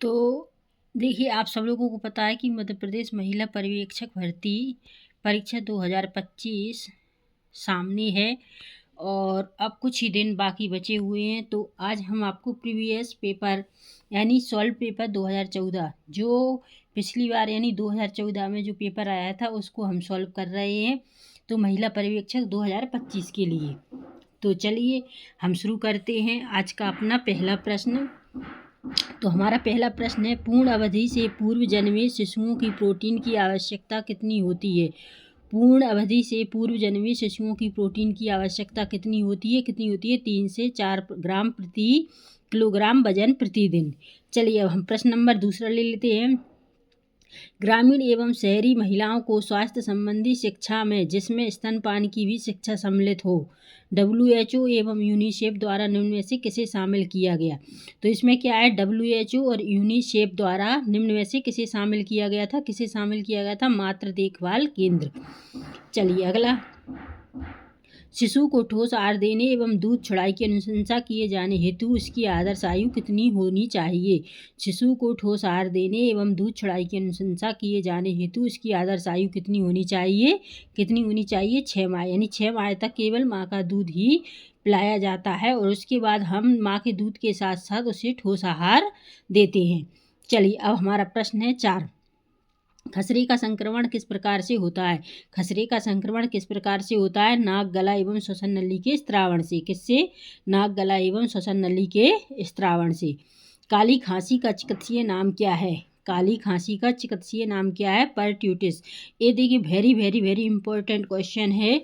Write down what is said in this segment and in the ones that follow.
तो देखिए, आप सब लोगों को पता है कि मध्य प्रदेश महिला पर्यवेक्षक भर्ती परीक्षा 2025 सामने है और अब कुछ ही दिन बाकी बचे हुए हैं। तो आज हम आपको प्रीवियस पेपर यानी सॉल्व पेपर 2014 जो पिछली बार यानी 2014 में जो पेपर आया था उसको हम सॉल्व कर रहे हैं, तो महिला पर्यवेक्षक 2025 के लिए। तो चलिए हम शुरू करते हैं आज का अपना पहला प्रश्न। तो हमारा पहला प्रश्न है, पूर्ण अवधि से पूर्व जन्मे शिशुओं की प्रोटीन की आवश्यकता कितनी होती है? पूर्ण अवधि से पूर्व जन्मे शिशुओं की प्रोटीन की आवश्यकता कितनी होती है? 3 से 4 ग्राम प्रति किलोग्राम वजन प्रतिदिन। चलिए अब हम प्रश्न नंबर दूसरा ले लेते हैं। ग्रामीण एवं शहरी महिलाओं को स्वास्थ्य संबंधी शिक्षा में जिसमें स्तनपान की भी शिक्षा सम्मिलित हो, WHO एवं यूनिसेफ द्वारा निम्न में से किसे शामिल किया गया? तो इसमें क्या है, WHO और यूनिसेफ द्वारा निम्न में से किसे शामिल किया गया था? किसे शामिल किया गया था? मातृ देखभाल केंद्र। चलिए अगला, शिशु को ठोस आहार देने एवं दूध छुड़ाई की अनुशंसा किए जाने हेतु उसकी आदर्श आयु कितनी होनी चाहिए? शिशु को ठोस आहार देने एवं दूध छुड़ाई की अनुशंसा किए जाने हेतु उसकी आदर्श आयु कितनी होनी चाहिए? 6 माह, यानी 6 माह तक केवल माँ का दूध ही पिलाया जाता है और उसके बाद हम माँ के दूध के साथ साथ उसे ठोस आहार देते हैं। चलिए अब हमारा प्रश्न है 4, खसरे का संक्रमण किस प्रकार से होता है? खसरे का संक्रमण किस प्रकार से होता है? नाक, गला एवं श्वसन नली के स्त्रावण से। किससे? नाक, गला एवं श्वसन नली के स्त्रावण से। काली खांसी का चिकित्सीय नाम क्या है? काली खांसी का चिकित्सीय नाम क्या है? परट्यूटिस। ये देखिए very very very important question है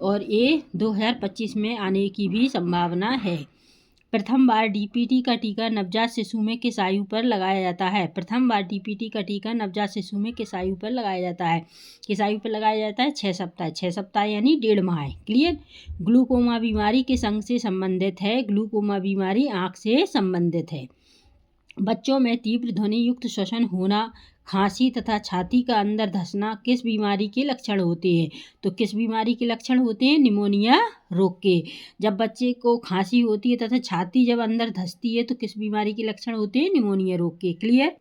और ये 2025 में आने की भी संभावना है। प्रथम बार DPT का टीका नवजात शिशु में किस आयु पर लगाया जाता है? प्रथम बार DPT का टीका नवजात शिशु में किस आयु पर लगाया जाता है? किस आयु पर लगाया जाता है? 6 सप्ताह। 6 सप्ताह यानी 1.5 माह। क्लियर। ग्लूकोमा बीमारी किस अंग से संबंधित है? ग्लूकोमा बीमारी आँख से संबंधित है। बच्चों में तीव्र ध्वनि युक्त श्वसन होना, खांसी तथा छाती का अंदर धंसना किस बीमारी के लक्षण होते हैं? तो किस बीमारी के लक्षण होते हैं? निमोनिया रोग के। जब बच्चे को खांसी होती है तथा छाती जब अंदर धंसती है तो किस बीमारी के लक्षण होते हैं? निमोनिया रोग के। क्लियर।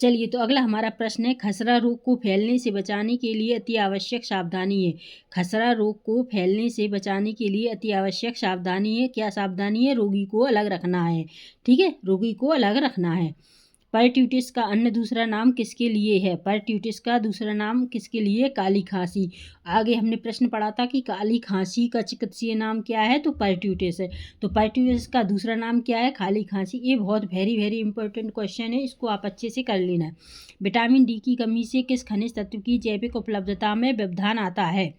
चलिए तो अगला हमारा प्रश्न है, खसरा रोग को फैलने से बचाने के लिए अति आवश्यक सावधानी है। खसरा रोग को फैलने से बचाने के लिए अति आवश्यक सावधानी है। क्या सावधानी है? रोगी को अलग रखना है। ठीक है, रोगी को अलग रखना है। परट्यूटिस का अन्य दूसरा नाम किसके लिए है? परट्यूटिस का दूसरा नाम किसके लिए? काली खांसी। आगे हमने प्रश्न पढ़ा था कि काली खांसी का चिकित्सीय नाम क्या है? तो परट्यूटिस है। तो परट्यूटिस का दूसरा नाम क्या है? काली खांसी। ये बहुत वेरी वेरी इंपॉर्टेंट क्वेश्चन है, इसको आप अच्छे से कर लेना। विटामिन डी की कमी से किस खनिज तत्व की जैविक उपलब्धता में व्यवधान आता है?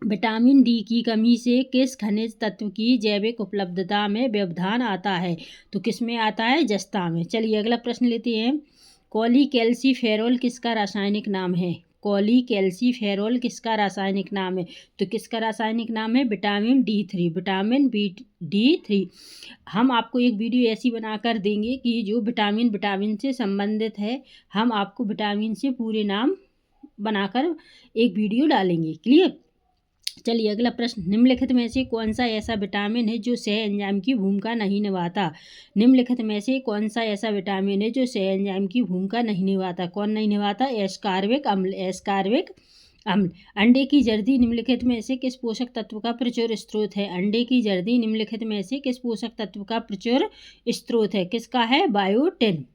विटामिन डी की कमी से किस खनिज तत्व की जैविक उपलब्धता में व्यवधान आता है? तो किस में आता है? जस्ता में। चलिए अगला प्रश्न लेते हैं, कॉलीकैल्सीफेरॉल किसका रासायनिक नाम है? कॉलीकैल्सीफेरॉल किसका रासायनिक नाम है? तो किसका रासायनिक नाम है? Vitamin D3। Vitamin D3। हम आपको एक वीडियो ऐसी बनाकर देंगे कि जो विटामिन से संबंधित है, हम आपको विटामिन से पूरे नाम बनाकर एक वीडियो डालेंगे। क्लियर। चलिए अगला प्रश्न, निम्नलिखित में से कौन सा ऐसा विटामिन है जो सह एंजाइम की भूमिका नहीं निभाता? निम्नलिखित में से कौन सा ऐसा विटामिन है जो सह एंजाइम की भूमिका नहीं निभाता? कौन नहीं निभाता? एस्कार्बिक अम्ल। एस्कार्बिक अम्ल। अंडे की जर्दी निम्नलिखित में से किस पोषक तत्व का प्रचुर स्रोत है? अंडे की जर्दी निम्नलिखित में से किस पोषक तत्व का प्रचुर स्रोत है? किसका है? बायोटिन।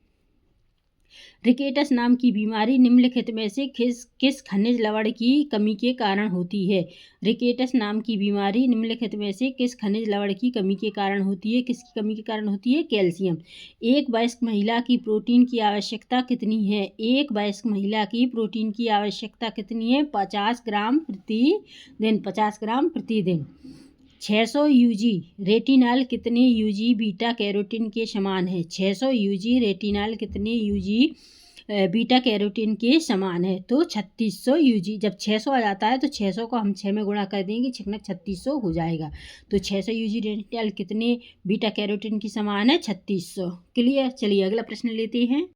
रिकेटस नाम की बीमारी निम्नलिखित में से किस खनिज लवण की कमी के कारण होती है? रिकेटस नाम की बीमारी निम्नलिखित में से किस खनिज लवण की कमी के कारण होती है? किसकी कमी के कारण होती है? कैल्शियम। एक वयस्क महिला की प्रोटीन की आवश्यकता कितनी है? एक वयस्क महिला की प्रोटीन की आवश्यकता कितनी है? 50 ग्राम प्रतिदिन। 50 ग्राम प्रतिदिन। 600 यूजी रेटिनॉल कितने यूजी बीटा कैरोटीन के समान है? 600 यूजी रेटिनॉल कितने यूजी बीटा कैरोटीन के समान है? तो 3600 यूजी। जब 600 आ जाता है तो 600 को हम 6 में गुणा कर देंगे, 3600 हो जाएगा। तो 600 यूजी रेटिनॉल कितने बीटा कैरोटीन के समान है? 3600। क्लियर। चलिए अगला प्रश्न लेते हैं।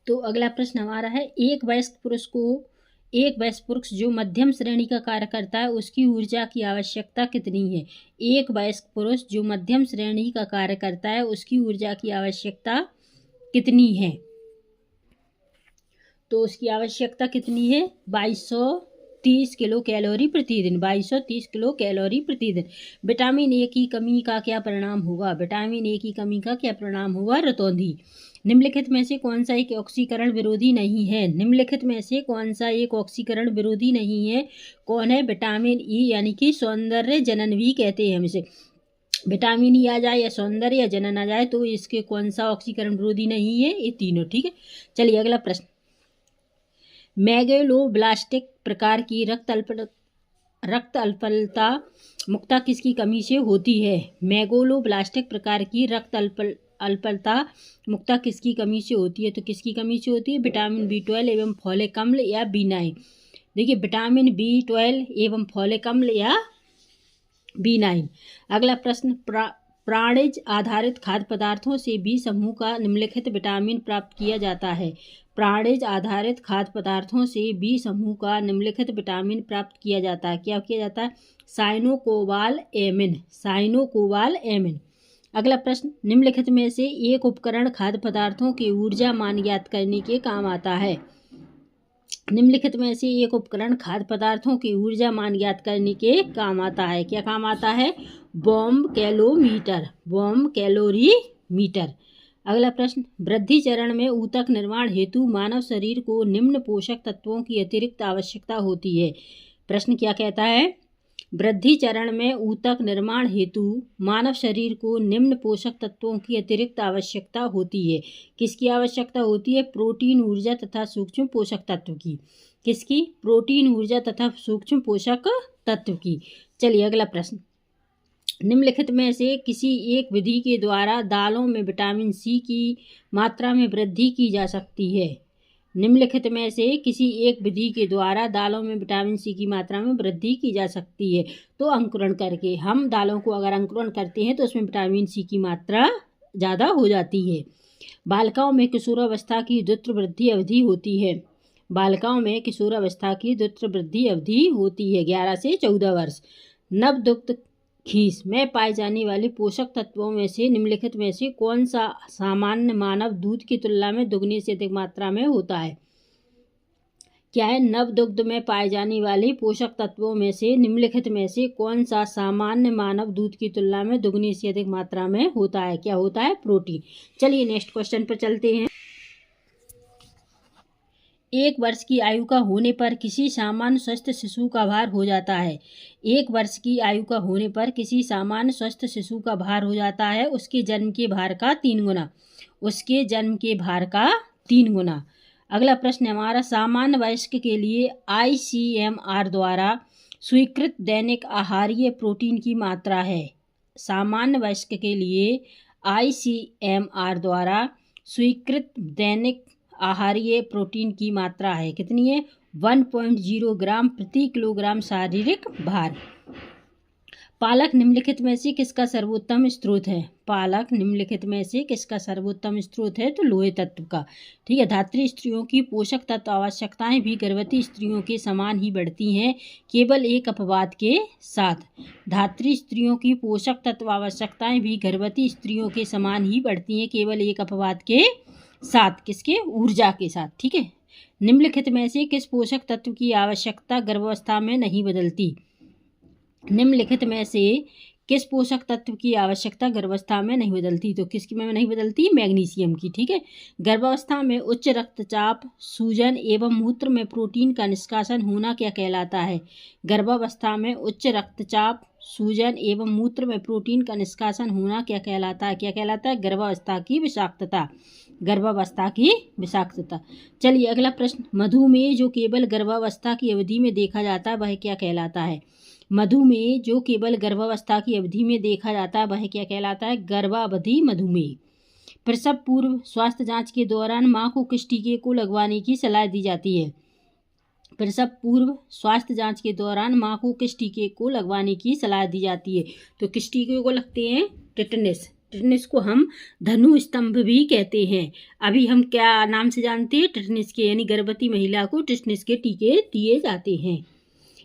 तो अगला प्रश्न हमारा है, एक वयस्क पुरुष को एक वयस्क पुरुष जो मध्यम श्रेणी का कार्य करता है उसकी ऊर्जा की आवश्यकता कितनी है? एक वयस्क पुरुष जो मध्यम श्रेणी का कार्य करता है उसकी ऊर्जा की आवश्यकता कितनी है? तो उसकी आवश्यकता कितनी है? 2230 किलो कैलोरी प्रतिदिन। 2230 किलो कैलोरी प्रतिदिन। विटामिन ए की कमी का क्या परिणाम होगा? विटामिन ए की कमी का क्या परिणाम होगा? रतौंधी। निम्नलिखित में से कौन सा एक ऑक्सीकरण विरोधी नहीं है? निम्नलिखित में से कौन सा एक ऑक्सीकरण विरोधी नहीं है? कौन है? विटामिन ई, यानी कि सौंदर्य जनन भी कहते हैं हम इसे। विटामिन ई आ जाए या सौंदर्य या जनन आ जाए तो इसके कौन सा ऑक्सीकरण विरोधी नहीं है? ये तीनों। ठीक है, चलिए अगला प्रश्न। मेगलोब्लास्टिक प्रकार की रक्त अल्पलता मुक्ता किसकी कमी से होती है? मेगलोब्लास्टिक प्रकार की रक्त अल्पलता मुक्ता किसकी कमी से होती है? तो किसकी कमी से होती है? विटामिन B12 एवं फोलिक अम्ल या B9। देखिए, विटामिन B12 एवं फोलिक अम्ल या B9। अगला प्रश्न। प्राणिज आधारित खाद्य पदार्थों से बी समूह का निम्नलिखित विटामिन प्राप्त किया जाता है। प्राणिज आधारित खाद्य पदार्थों से बी समूह का निम्नलिखित विटामिन प्राप्त किया जाता है। क्या किया जाता है? साइनोकोबालएमिन। साइनोकोबालएमिन। अगला प्रश्न। निम्नलिखित में से एक उपकरण खाद्य पदार्थों के ऊर्जा मान ज्ञात करने के काम आता है। निम्नलिखित में से एक उपकरण खाद्य पदार्थों की ऊर्जा मान ज्ञात करने के काम आता है। क्या काम आता है? बॉम्ब कैलोमीटर। Bomb calorimeter. अगला प्रश्न। वृद्धि चरण में ऊतक निर्माण हेतु मानव शरीर को निम्न पोषक तत्वों की अतिरिक्त आवश्यकता होती है। प्रश्न क्या कहता है? वृद्धि चरण में ऊतक निर्माण हेतु मानव शरीर को निम्न पोषक तत्वों की अतिरिक्त आवश्यकता होती है। किसकी आवश्यकता होती है? प्रोटीन, ऊर्जा तथा सूक्ष्म पोषक तत्व की। किसकी? प्रोटीन, ऊर्जा तथा सूक्ष्म पोषक तत्व की। चलिए अगला प्रश्न। निम्नलिखित में से किसी एक विधि के द्वारा दालों में विटामिन सी की मात्रा में वृद्धि की जा सकती है। निम्नलिखित में से किसी एक विधि के द्वारा दालों में विटामिन सी की मात्रा में वृद्धि की जा सकती है। तो अंकुरण करके, हम दालों को अगर अंकुरण करते हैं तो उसमें विटामिन सी की मात्रा ज़्यादा हो जाती है। बालिकाओं में किशोरावस्था की द्रुत वृद्धि अवधि होती है। बालिकाओं में किशोरावस्था की द्रुत वृद्धि अवधि होती है 11 से 14 वर्ष। नवदुग्ध खीस में पाए जाने वाले पोषक तत्वों में से निम्नलिखित में से कौन सा सामान्य मानव दूध की तुलना में दुगनी से अधिक मात्रा में होता है? क्या है? नवदुग्ध में पाए जाने वाले पोषक तत्वों में से निम्नलिखित में से कौन सा सामान्य मानव दूध की तुलना में दुगनी से अधिक मात्रा में होता है? क्या होता है? प्रोटीन। चलिए नेक्स्ट क्वेश्चन पर चलते हैं। 1 वर्ष की आयु का होने पर किसी सामान्य स्वस्थ शिशु का भार हो जाता है। 1 वर्ष की आयु का होने पर किसी सामान्य स्वस्थ शिशु का भार हो जाता है उसके जन्म के भार का 3 गुना। उसके जन्म के भार का 3 गुना। अगला प्रश्न हमारा। सामान्य वयस्क के लिए ICMR द्वारा स्वीकृत दैनिक आहारीय प्रोटीन की मात्रा है। सामान्य वयस्क के लिए ICMR द्वारा स्वीकृत दैनिक आहारीय प्रोटीन की मात्रा है। कितनी है? 1.0 ग्राम प्रति किलोग्राम शारीरिक भार। पालक निम्नलिखित में से किसका सर्वोत्तम स्रोत है? पालक निम्नलिखित में से किसका सर्वोत्तम स्रोत है? तो लोहे तत्व का। ठीक है। धात्री स्त्रियों की पोषक तत्व आवश्यकताएं भी गर्भवती स्त्रियों के समान ही बढ़ती हैं, केवल एक अपवाद के साथ। धात्री स्त्रियों की पोषक तत्व आवश्यकताएं भी गर्भवती स्त्रियों के समान ही बढ़ती हैं, केवल एक अपवाद के साथ। किसके? ऊर्जा के साथ। ठीक है। निम्नलिखित में से किस पोषक तत्व की आवश्यकता गर्भावस्था में नहीं बदलती? निम्नलिखित में से किस पोषक तत्व की आवश्यकता गर्भावस्था में नहीं बदलती? तो किसकी में नहीं बदलती? मैग्नीशियम की। ठीक है। गर्भावस्था में उच्च रक्तचाप, सूजन एवं मूत्र में प्रोटीन का निष्कासन होना क्या कहलाता है? गर्भावस्था में उच्च रक्तचाप, सूजन एवं मूत्र में प्रोटीन का निष्कासन होना क्या कहलाता है? क्या कहलाता है? गर्भावस्था की विषाक्तता। गर्भावस्था की विषाक्तता। चलिए अगला प्रश्न। मधुमेह जो केवल गर्भावस्था की अवधि में देखा जाता है वह क्या कहलाता है? मधुमेह जो केवल गर्भावस्था की अवधि में देखा जाता है वह क्या कहलाता है? गर्भावधि मधुमेह। प्रसव पूर्व स्वास्थ्य जांच के दौरान मां को किस टीके को लगवाने की सलाह दी जाती है? प्रसव पूर्व स्वास्थ्य जांच के दौरान मां को किस टीके को लगवाने की सलाह दी जाती है? तो किस टीके को लगते हैं? टिटनेस। टिटनिस को हम धनु स्तंभ भी कहते हैं। अभी हम क्या नाम से जानते हैं? टिटनिस के, यानी गर्भवती महिला को टिटनिस के टीके दिए जाते हैं।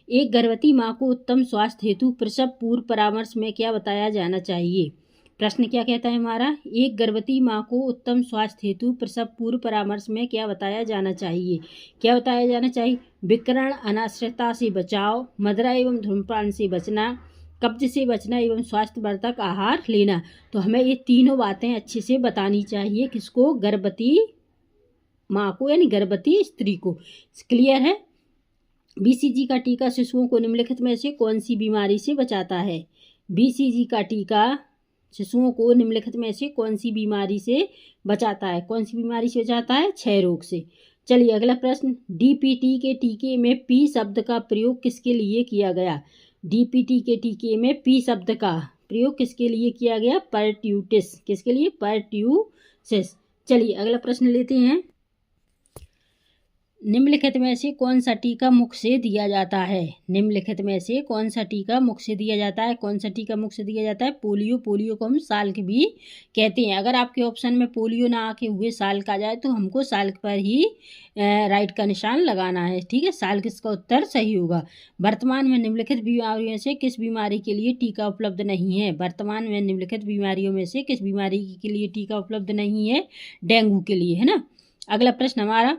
एक गर्भवती माँ को उत्तम स्वास्थ्य हेतु प्रसव पूर्व परामर्श में क्या बताया जाना चाहिए? प्रश्न क्या कहता है हमारा? एक गर्भवती माँ को उत्तम स्वास्थ्य हेतु प्रसव पूर्व परामर्श में क्या बताया जाना चाहिए? क्या बताया जाना चाहिए? विकिरण अनाश्रितता से बचाव, मदिरा एवं धूम्रपान से बचना, कब्ज से बचना एवं स्वास्थ्यवर्धक आहार लेना। तो हमें ये तीनों बातें अच्छे से बतानी चाहिए। किसको? गर्भवती माँ को, यानी गर्भवती स्त्री को। क्लियर है? BCG का टीका शिशुओं को निम्नलिखित में से कौन सी बीमारी से बचाता है? BCG का टीका शिशुओं को निम्नलिखित में से कौन सी बीमारी से बचाता है? कौन सी बीमारी से बचाता है? क्षय रोग से। चलिए अगला प्रश्न, DPT के टीके में P शब्द का प्रयोग किसके लिए किया गया? DPT के टीके में P शब्द का प्रयोग किसके लिए किया गया? परट्यूसिस। किसके लिए? परट्यूसिस। चलिए अगला प्रश्न लेते हैं। निम्नलिखित में से कौन सा टीका मुख से दिया जाता है? निम्नलिखित में से कौन सा टीका मुख से दिया जाता है? कौन सा टीका मुख से दिया जाता है? पोलियो। पोलियो को हम साल्क भी कहते हैं। अगर आपके ऑप्शन में पोलियो ना आके हुए साल्क आ जाए तो हमको साल्क पर ही राइट का निशान लगाना है। ठीक है, साल्क इसका उत्तर सही होगा। वर्तमान में निम्नलिखित बीमारियों से किस बीमारी के लिए टीका उपलब्ध नहीं है? वर्तमान में निम्नलिखित बीमारियों में से किस बीमारी के लिए टीका उपलब्ध नहीं है? डेंगू के लिए, है ना। अगला प्रश्न हमारा,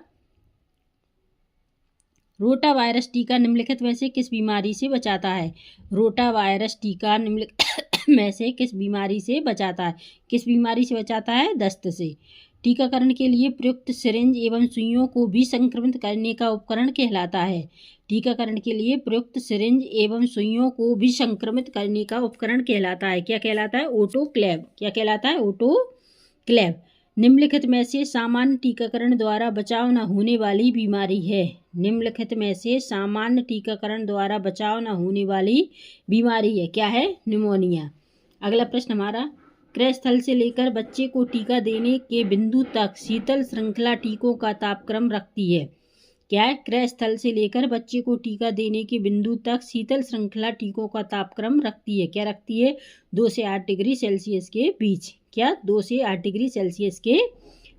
रोटा वायरस टीका निम्नलिखित में से किस बीमारी से बचाता है? रोटा वायरस टीका निम्नलिखित में से किस बीमारी से बचाता है? किस बीमारी से बचाता है? दस्त से। टीकाकरण के लिए प्रयुक्त सिरिंज एवं सुइयों को भी संक्रमित करने का उपकरण कहलाता है। टीकाकरण के लिए प्रयुक्त सिरिंज एवं सुइयों को भी संक्रमित करने का उपकरण कहलाता है। क्या कहलाता है? ऑटोक्लेव। क्या कहलाता है? ऑटोक्लेव। निम्नलिखित में से सामान्य टीकाकरण द्वारा बचाव न होने वाली बीमारी है? निम्नलिखित में से सामान्य टीकाकरण द्वारा बचाव न होने वाली बीमारी है। क्या है? निमोनिया। अगला प्रश्न हमारा, क्रय स्थल से लेकर बच्चे को टीका देने के बिंदु तक शीतल श्रृंखला टीकों का तापक्रम रखती है। क्या है? क्रय स्थल से लेकर बच्चे को टीका देने के बिंदु तक शीतल श्रृंखला टीकों का तापक्रम रखती है। क्या रखती है? 2 से 8 डिग्री सेल्सियस के बीच। क्या? 2 से 8 डिग्री सेल्सियस के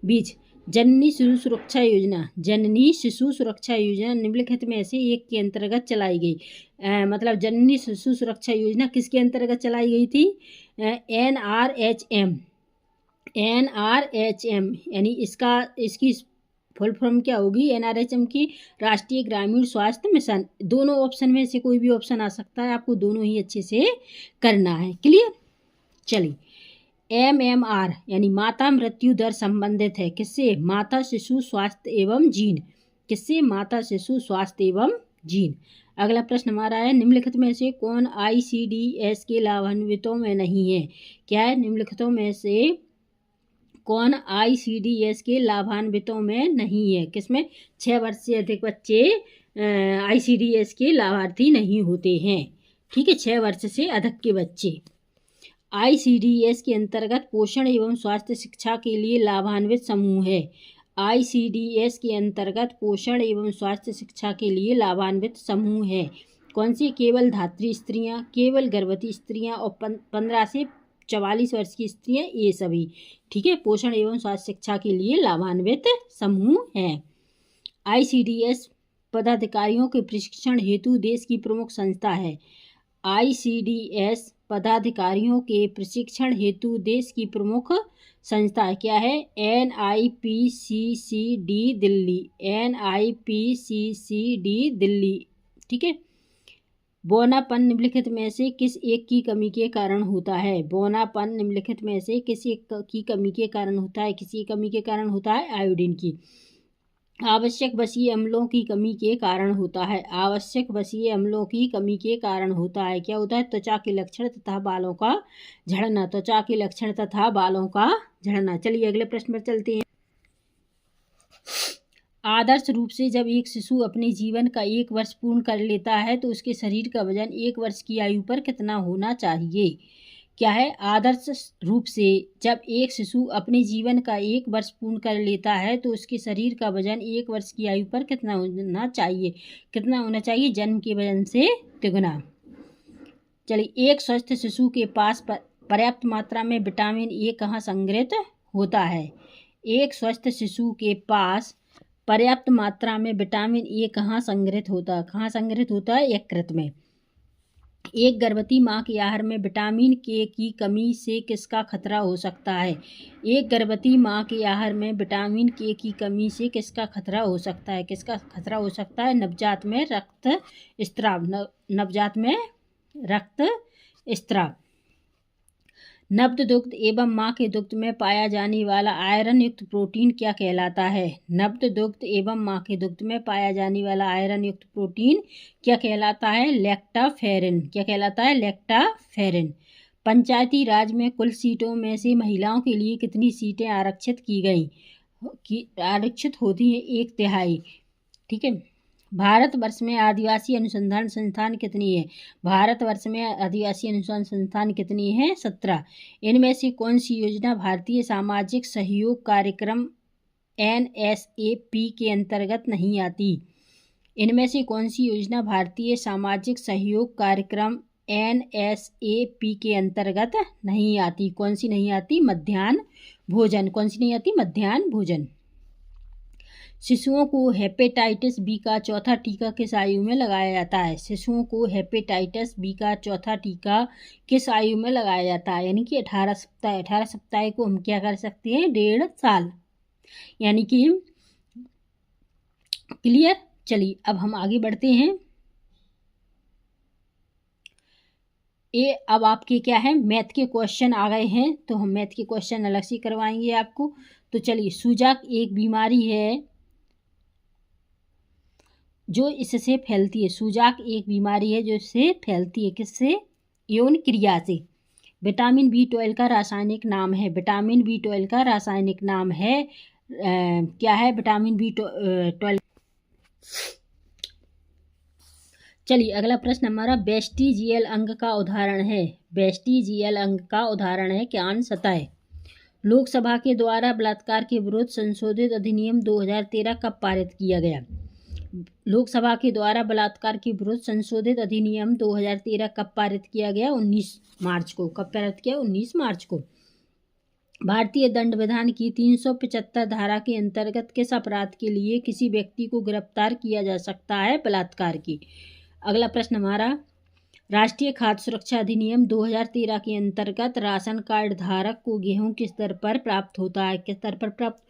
बीच। जननी शिशु सुरक्षा योजना, जननी शिशु सुरक्षा योजना निम्नलिखित में से एक के अंतर्गत चलाई गई। मतलब जननी शिशु सुरक्षा योजना किसके अंतर्गत चलाई गई थी? NRHM, यानी इसकी फुल फॉर्म क्या होगी? NRHM की राष्ट्रीय ग्रामीण स्वास्थ्य मिशन। दोनों ऑप्शन में से कोई भी ऑप्शन आ सकता है, आपको दोनों ही अच्छे से करना है। क्लियर? चलिए, MMR यानी माता मृत्यु दर संबंधित है किससे? माता शिशु स्वास्थ्य एवं जीन। किससे? माता शिशु स्वास्थ्य एवं जीन। अगला प्रश्न हमारा है, निम्नलिखित में से कौन ICDS के लाभान्वितों में नहीं है? क्या है? निम्नलिखितों में से कौन ICDS के लाभान्वितों में नहीं है? किसमें? 6 वर्ष से अधिक बच्चे ICDS के लाभार्थी नहीं होते हैं। ठीक है, 6 वर्ष से अधिक के बच्चे। ICDS के अंतर्गत पोषण एवं स्वास्थ्य शिक्षा के लिए लाभान्वित समूह है। ICDS के अंतर्गत पोषण एवं स्वास्थ्य शिक्षा के लिए लाभान्वित समूह है। कौन सी? केवल धात्री स्त्रियां, केवल गर्भवती स्त्रियां और 15 से 44 वर्ष की स्त्रियां, ये सभी। ठीक है, पोषण एवं स्वास्थ्य शिक्षा के लिए लाभान्वित समूह है। ICDS पदाधिकारियों के प्रशिक्षण हेतु देश की प्रमुख संस्था है। ICDS पदाधिकारियों के प्रशिक्षण हेतु देश की प्रमुख संस्था क्या है? NIPCCD दिल्ली। NIPCCD दिल्ली। ठीक है। बौनापन निम्नलिखित में से किस एक की कमी के कारण होता है? बौनापन निम्नलिखित में से किस एक की कमी के कारण होता है? किसी कमी के कारण होता है? आयोडीन की। आवश्यक वसीय अम्लों की कमी के कारण होता है। आवश्यक वसीय अम्लों की कमी के कारण होता है। क्या होता है? त्वचा के लक्षण तथा बालों का झड़ना। त्वचा के लक्षण तथा बालों का झड़ना। चलिए अगले प्रश्न पर चलते हैं। आदर्श रूप से जब एक शिशु अपने जीवन का 1 वर्ष पूर्ण कर लेता है तो उसके शरीर का वजन 1 वर्ष की आयु पर कितना होना चाहिए? क्या है? आदर्श रूप से जब एक शिशु अपने जीवन का 1 वर्ष पूर्ण कर लेता है तो उसके शरीर का वजन 1 वर्ष की आयु पर कितना होना चाहिए? कितना होना चाहिए? जन्म के वजन से 3 गुना। चलिए, एक स्वस्थ शिशु के पर्याप्त मात्रा में विटामिन ए कहाँ संग्रहित होता है? एक स्वस्थ शिशु के पास पर्याप्त मात्रा में विटामिन ए कहाँ संग्रहित होता है? यकृत में। एक गर्भवती माँ के आहार में विटामिन के की कमी से किसका खतरा हो सकता है? एक गर्भवती माँ के आहार में विटामिन के की कमी से किसका खतरा हो सकता है? किसका खतरा हो सकता है? नवजात में रक्तस्राव। नवजात में रक्तस्राव। नवजात दुग्ध एवं माँ के दुग्ध में पाया जाने वाला आयरन युक्त प्रोटीन क्या कहलाता है? नवजात दुग्ध एवं माँ के दुग्ध में पाया जाने वाला आयरन युक्त प्रोटीन क्या कहलाता है? लैक्टाफेरिन। क्या कहलाता है? लैक्टाफेरिन। पंचायती राज में कुल सीटों में से महिलाओं के लिए कितनी सीटें आरक्षित की गई? आरक्षित होती हैं 1/3। ठीक है। भारतवर्ष में आदिवासी अनुसंधान संस्थान कितनी है? भारतवर्ष में आदिवासी अनुसंधान संस्थान कितनी है? 17। इनमें से कौन सी योजना भारतीय सामाजिक सहयोग कार्यक्रम NSAP के अंतर्गत नहीं आती? इनमें से कौन सी योजना भारतीय सामाजिक सहयोग कार्यक्रम NSAP के अंतर्गत नहीं आती? कौन सी नहीं आती? मध्याह्न भोजन। कौन सी नहीं आती? मध्याह्न भोजन। शिशुओं को हेपेटाइटिस बी का चौथा टीका किस आयु में लगाया जाता है? शिशुओं को हेपेटाइटिस बी का चौथा टीका किस आयु में लगाया जाता है? यानी कि 18 सप्ताह। 18 सप्ताह को हम क्या कर सकते हैं? 1.5 साल। यानी कि क्लियर। चलिए अब हम आगे बढ़ते हैं। ये अब आपके क्या है? मैथ के क्वेश्चन आ गए हैं, तो हम मैथ के क्वेश्चन अलग से करवाएंगे आपको। तो चलिए, सूजक एक बीमारी है जो इससे फैलती है। सूजक एक बीमारी है जो इससे फैलती है। किससे? यौन क्रिया से। विटामिन B12 का रासायनिक नाम है। विटामिन B12 का रासायनिक नाम है क्या है? Vitamin B12। चलिए अगला प्रश्न हमारा वेस्टिजियल अंग का उदाहरण है। वेस्टिजियल अंग का उदाहरण है ज्ञान सतह। लोकसभा के द्वारा बलात्कार के विरुद्ध संशोधित अधिनियम 2013 कब पारित किया गया? लोकसभा के द्वारा बलात्कार के विरुद्ध संशोधित अधिनियम 2013 कब पारित किया गया? 19 मार्च को। कब पारित किया? 19 मार्च को। भारतीय दंड विधान की 375 धारा के अंतर्गत किस अपराध के लिए किसी व्यक्ति को गिरफ्तार किया जा सकता है? बलात्कार की। अगला प्रश्न हमारा, राष्ट्रीय खाद्य सुरक्षा अधिनियम 2013 के अंतर्गत राशन कार्ड धारक को गेहूं किस दर पर प्राप्त होता है? किस दर पर प्राप्त?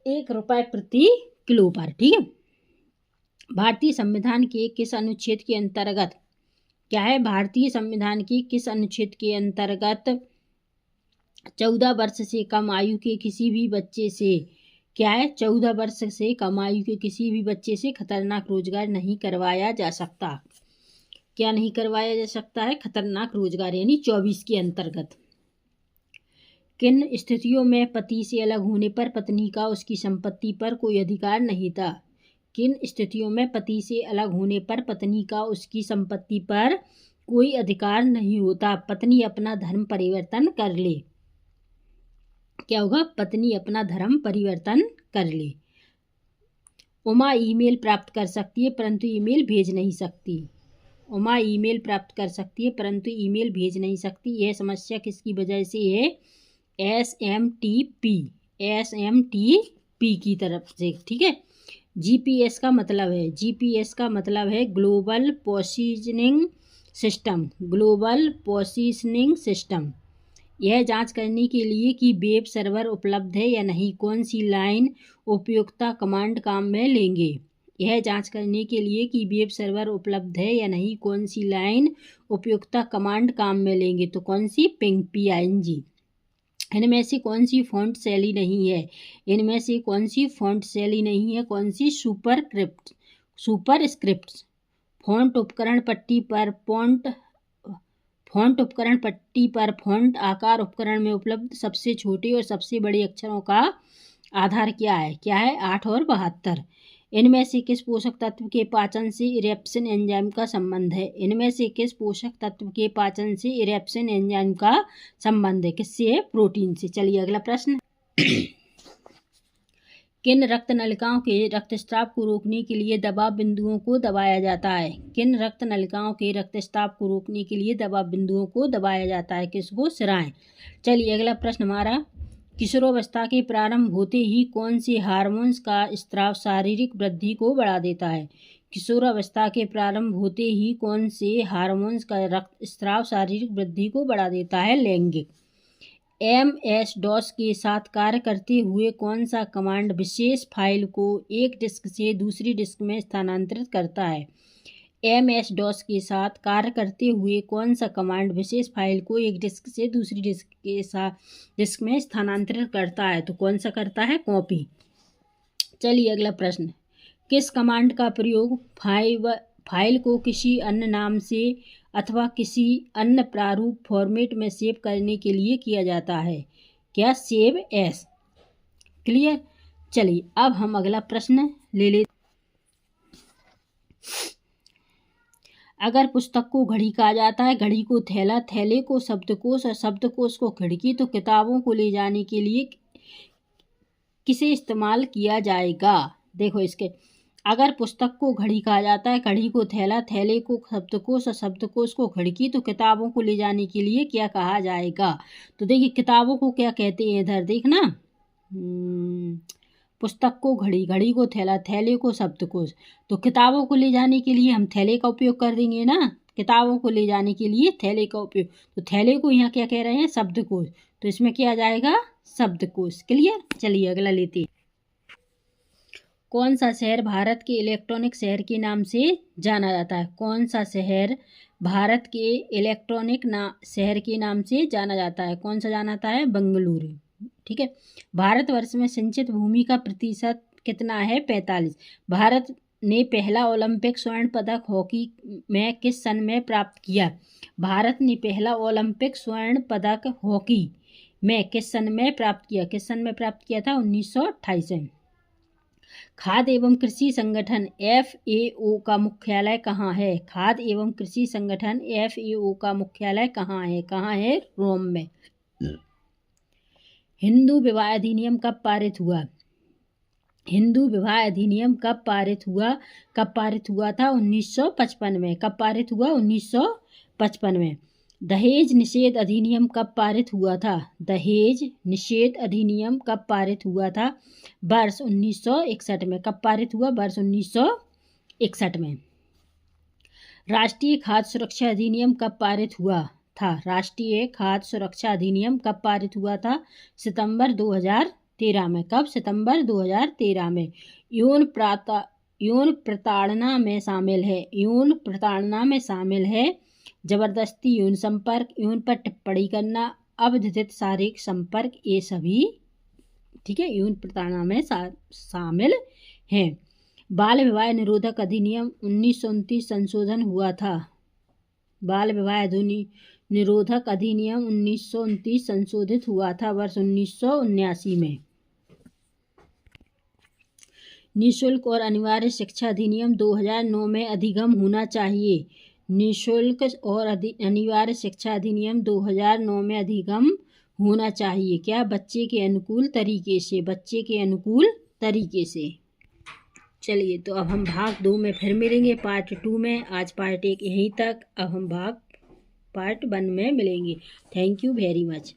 1 रुपये प्रति किलो पर। ठीक है। भारतीय संविधान के किस अनुच्छेद के अंतर्गत क्या है? भारतीय संविधान की किस अनुच्छेद के अंतर्गत 14 वर्ष से कम आयु के किसी भी बच्चे से क्या है? 14 वर्ष से कम आयु के किसी भी बच्चे से खतरनाक रोजगार नहीं करवाया जा सकता। क्या नहीं करवाया जा सकता है? खतरनाक रोजगार, यानी 24 के अंतर्गत। किन स्थितियों में पति से अलग होने पर पत्नी का उसकी संपत्ति पर कोई अधिकार नहीं था? किन स्थितियों में पति से अलग होने पर पत्नी का उसकी संपत्ति पर कोई अधिकार नहीं होता? पत्नी अपना धर्म परिवर्तन कर ले। क्या होगा? पत्नी अपना धर्म परिवर्तन कर ले। उमा ईमेल प्राप्त कर सकती है परंतु ईमेल भेज नहीं सकती। उमा ईमेल प्राप्त कर सकती है परंतु ईमेल भेज नहीं सकती। यह समस्या किसकी वजह से है? SMTP की तरफ से। ठीक है। GPS का मतलब है, GPS का मतलब है global positioning system. Global positioning system. यह जांच करने के लिए कि वेब सर्वर उपलब्ध है या नहीं कौन सी लाइन उपयोक्ता कमांड काम में लेंगे? यह जांच करने के लिए कि वेब सर्वर उपलब्ध है या नहीं कौन सी लाइन उपयोक्ता कमांड काम में लेंगे? तो कौन सी? PNG। इनमें से कौन सी फॉन्ट शैली नहीं है? इनमें से कौन सी फॉन्ट शैली नहीं है? कौन सी? सुपरस्क्रिप्ट। फॉन्ट उपकरण पट्टी पर फॉन्ट आकार उपकरण में उपलब्ध सबसे छोटे और सबसे बड़े अक्षरों का आधार क्या है? क्या है? 8 और 72। इनमें से किस पोषक तत्व के पाचन से इरेप्सिन एंजाइम का संबंध है? इनमें से किस पोषक तत्व के पाचन से इरेप्सिन एंजाइम का संबंध है? किससे है? प्रोटीन से। चलिए अगला प्रश्न। किन रक्त नलिकाओं के रक्तस्राव को रोकने के लिए दबाव बिंदुओं को दबाया जाता है? किन रक्त नलिकाओं के रक्तस्राव को रोकने के लिए दबाव बिंदुओं को दबाया जाता है? किसको? सिराएं। चलिए अगला प्रश्न हमारा, किशोरावस्था के प्रारंभ होते ही कौन से हार्मोन्स का स्राव शारीरिक वृद्धि को बढ़ा देता है? किशोरावस्था के प्रारंभ होते ही कौन से हार्मोन्स का रक्त स्राव शारीरिक वृद्धि को बढ़ा देता है? लैंगिक। MS-DOS के साथ कार्य करते हुए कौन सा कमांड विशेष फाइल को एक डिस्क से दूसरी डिस्क में स्थानांतरित करता है? MS-DOS के साथ कार्य करते हुए कौन सा कमांड विशेष फाइल को एक डिस्क से दूसरी डिस्क में स्थानांतरित करता है? तो कौन सा करता है? कॉपी। चलिए अगला प्रश्न, किस कमांड का प्रयोग फाइल को किसी अन्य नाम से अथवा किसी अन्य प्रारूप फॉर्मेट में सेव करने के लिए किया जाता है? क्या? Save S. क्लियर। चलिए अब हम अगला प्रश्न ले लेते। अगर पुस्तक को घड़ी कहा जाता है, घड़ी को थैला, थैले को शब्दकोश और शब्दकोश को खिड़की, तो किताबों को ले जाने के लिए किसे इस्तेमाल किया जाएगा? देखो इसके, अगर पुस्तक को घड़ी कहा जाता है, घड़ी को थैला, थैले को शब्दकोश और शब्दकोश को खिड़की, तो किताबों को ले जाने के लिए क्या कहा जाएगा? तो देखिए किताबों को क्या कहते हैं, इधर देखना, पुस्तक को घड़ी, घड़ी को थैला, थैले को शब्दकोश, तो किताबों को ले जाने के लिए हम थैले का उपयोग कर देंगे ना, किताबों को ले जाने के लिए थैले का उपयोग, तो थैले को यहाँ क्या कह रहे हैं? शब्दकोश, तो इसमें क्या आ जाएगा? शब्दकोश। क्लियर। चलिए अगला लेते हैं। कौन सा शहर भारत के इलेक्ट्रॉनिक शहर के नाम से जाना जाता है? कौन सा शहर भारत के इलेक्ट्रॉनिक शहर के नाम से जाना जाता है? कौन सा जाना जाता है? बेंगलुरु। ठीक है। भारतवर्ष में सिंचित भूमि का प्रतिशत कितना है? 45। भारत ने पहला ओलंपिक स्वर्ण पदक हॉकी में किस सन में प्राप्त किया? भारत ने पहला ओलंपिक स्वर्ण पदक हॉकी में किस सन में प्राप्त किया? किस सन में प्राप्त किया था? 1928 में। खाद्य एवं कृषि संगठन FAO का मुख्यालय कहाँ है? खाद्य एवं कृषि संगठन FAO का मुख्यालय कहाँ है? कहाँ है? रोम में। हिंदू विवाह अधिनियम कब पारित हुआ? हिंदू विवाह अधिनियम कब पारित हुआ? कब पारित हुआ था? 1955 में। कब पारित हुआ? 1955 में। दहेज निषेध अधिनियम कब पारित हुआ था? दहेज निषेध अधिनियम कब पारित हुआ था? वर्ष 1961 में। कब पारित हुआ? वर्ष 1961 में। राष्ट्रीय खाद्य सुरक्षा अधिनियम कब पारित हुआ था? राष्ट्रीय खाद्य सुरक्षा अधिनियम कब पारित हुआ था? सितंबर 2013 में। कब? सितंबर 2013 में। यौन प्रताड़ना में शामिल है, यौन प्रताड़ना में शामिल है जबरदस्ती यौन संपर्क, यौन पर टिप्पणी करना, अविधित शारीरिक संपर्क, ये सभी ठीक है यौन प्रताड़ना में शामिल हैं। बाल विवाह निरोधक अधिनियम 1929 संशोधन हुआ था। बाल विवाह निरोधक अधिनियम 1929 संशोधित हुआ था वर्ष 1979 में। निःशुल्क और अनिवार्य शिक्षा अधिनियम 2009 में अधिगम होना चाहिए। निःशुल्क और अनिवार्य शिक्षा अधिनियम 2009 में अधिगम होना चाहिए। क्या? बच्चे के अनुकूल तरीके से, बच्चे के अनुकूल तरीके से। चलिए तो अब हम भाग 2 में फिर मिलेंगे, पार्ट 2 में। आज पार्ट 1 यहीं तक, अब हम पार्ट 1 में मिलेंगे। Thank you very much.